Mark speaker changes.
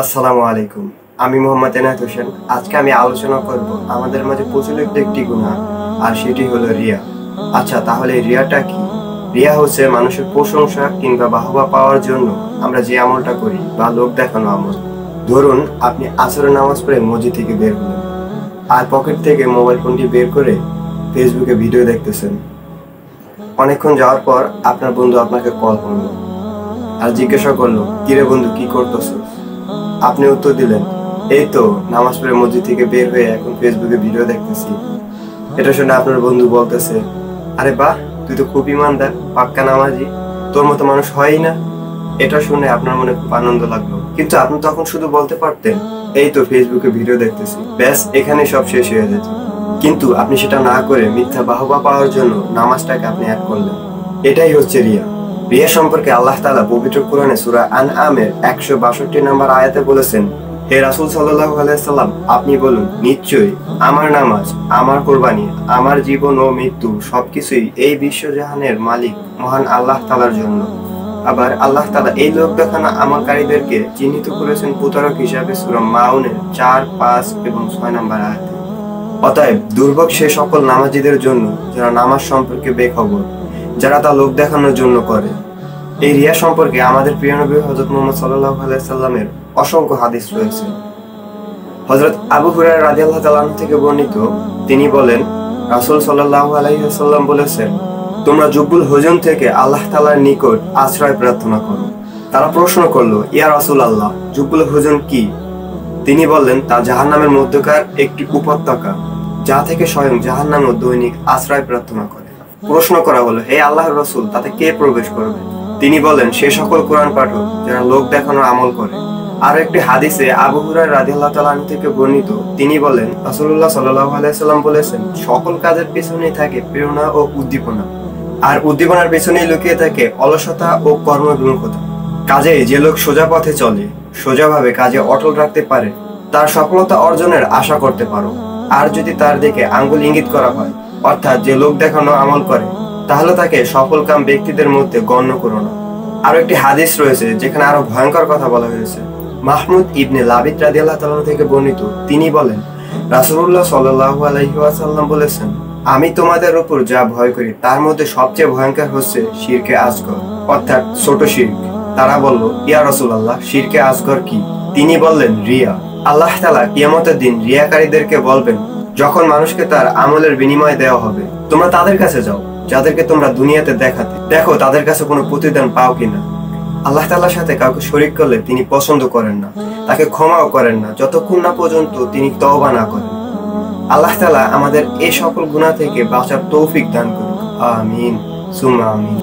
Speaker 1: আসসালামু আলাইকুম। আমি মোহাম্মদ এনায়েত হোসেন। আজকে আমি আলোচনা করব আমাদের মাঝে প্রচলিত একটি গুনাহ, আর সেটি হলো রিয়া। আচ্ছা, তাহলে রিয়াটা কি? রিয়া হচ্ছে মানুষের প্রশংসা কিংবা বাহবা পাওয়ার জন্য আমরা যে আমলটা করি বা লোক দেখানো আমল। ধরুন, আপনি আসরের নামাজ পড়ে মসজিদ থেকে বের হলেন, আর পকেট থেকে মোবাইল ফোনটি বের করে ফেসবুকে ভিডিও দেখতেছেন। অনেকক্ষণ যাওয়ার পর আপনার বন্ধু আপনাকে কল করলো আর জিজ্ঞাসা করলো, কিরে বন্ধু, কি করতেছস? আপনি উত্তর দিলেন, এই তো নামাজ পড়ে মসজিদ থেকে বের হয়ে এখন ফেসবুকে ভিডিও দেখতেছি। এটা শুনে আপনার বন্ধু বলতেছে, আরে বাহ, তুই তো খুব ইমানদার, পাক্কা নামাজি, তোর মতো মানুষ হয়ই না। এটা শুনে আপনার মনে খুব আনন্দ লাগলো, কিন্তু আপনি তখন শুধু বলতে পারতেন, এই তো ফেসবুকে ভিডিও দেখতেছি, ব্যাস এখানে সব শেষ হয়ে যেত। কিন্তু আপনি সেটা না করে মিথ্যা বাহবা পাওয়ার জন্য নামাজটাকে আপনি অ্যাড করলেন। এটাই হচ্ছে রিয়া। রিয়া সম্পর্কে আল্লাহ তাআলা পবিত্র কোরআনে সূরা আনআমের 162 নম্বর আয়াতে বলেছেন, হে রাসূল সাল্লাল্লাহু আলাইহি সাল্লাম, আপনি বলুন, নিশ্চয়ই আমার নামাজ, আমার কুরবানি, আমার জীবন ও মৃত্যু সবকিছুই এই বিশ্বজাহানের মালিক মহান আল্লাহ তাআলার জন্য। আবার আল্লাহ তাআলা এই লোক দেখানো আমলকারীদেরকে চিহ্নিত করেছেন প্রতারক হিসাবে সূরা মাউনের 4, 5 এবং 6 নম্বর আয়াতে। অতএব দুর্ভোগ সে সকল নামাজীদের জন্য যারা নামাজ সম্পর্কে বেখবর, যারা তা লোক দেখানোর জন্য করে। এই রিয়া সম্পর্কে আমাদের প্রিয় নবী হযরত মুহাম্মদ সাল্লাল্লাহু আলাইহি সাল্লামের অসংখ্য হাদিস রয়েছে। হযরত আবু হুরায়রা রাদিয়াল্লাহু তাআলা আনহু থেকে বর্ণিত, তিনি বলেন, রাসূল সাল্লাল্লাহু আলাইহি ওয়াসাল্লাম বলেছেন, তোমরা জুব্বুল হুজুন থেকে আল্লাহ তাআলার নিকট আশ্রয় প্রার্থনা করো। তারা প্রশ্ন করলো, ইয়া রাসূলুল্লাহ, জুব্বুল হুজুন কি? তিনি বললেন, তা জাহান্নামের মধ্যকার একটি উপত্যকা, যা থেকে স্বয়ং জাহান্নামও দৈনিক আশ্রয় প্রার্থনা করে। প্রশ্ন করা হলো, হে আল্লাহর রাসূল, তাতে কে প্রবেশ করবে? তিনি বলেন, সে সকল কোরআন পাঠক যারা লোক দেখানোর আমল করে। আর একটি হাদিসে আবু হুরায়রা রাদিয়াল্লাহু তাআলা আনহু থেকে বর্ণিত, তিনি বলেন, রাসূলুল্লাহ সাল্লাল্লাহু আলাইহি সাল্লাম বলেছেন, সকল কাজের পেছনেই থাকে প্রেরণা ও উদ্দীপনা, আর উদ্দীপনার পেছনেই লুকিয়ে থাকে অলসতা ও কর্মবিমুখতা। কাজেই যে লোক সোজা পথে চলে, সোজাভাবে কাজে অটল রাখতে পারে, তার সফলতা অর্জনের আশা করতে পারো। আর যদি তার দিকে আঙ্গুল ইঙ্গিত করা হয়, অর্থাৎ যে লোক দেখানো আমল করে, তাহলে তাকে সফলকাম ব্যক্তিদের মধ্যে গণ্য করো না। আরো একটি হাদিস রয়েছে যেখানে আরো ভয়ঙ্কর কথা বলা হয়েছে। মাহমুদ ইবনে লাবিদ রাদিয়াল্লাহু তাআলা থেকে বর্ণিত, তিনি বলেন, রাসূলুল্লাহ সাল্লাল্লাহু আলাইহি ওয়াসাল্লাম বলেছেন, আমি তোমাদের উপর যা ভয় করি তার মধ্যে সবচেয়ে ভয়ঙ্কর হচ্ছে শিরকে আসগর, অর্থাৎ ছোট শিরক। তারা বলল, ইয়া রাসূলুল্লাহ, শিরকে আসগর কি? তিনি বললেন, রিয়া। আল্লাহ তাআলা কিয়ামতের দিন রিয়াকারীদেরকে বলবেন, যখন মানুষকে তার আমলের বিনিময় দেওয়া হবে, তোমরা তাদের কাছে যাও যাদেরকে তোমরা দুনিয়াতে দেখাতে, দেখো তাদের কাছে কোনো প্রতিদান পাও কিনা। আল্লাহ তাআলার সাথে কাউকে শরীক করলে তিনি পছন্দ করেন না, তাকে ক্ষমাও করেন না যতক্ষণ না পর্যন্ত তিনি তওবা না করেন। আল্লাহ তাআলা আমাদের এই সকল গুনাহ থেকে বাঁচার তৌফিক দান করুন। আমিন সুম্মা আমিন।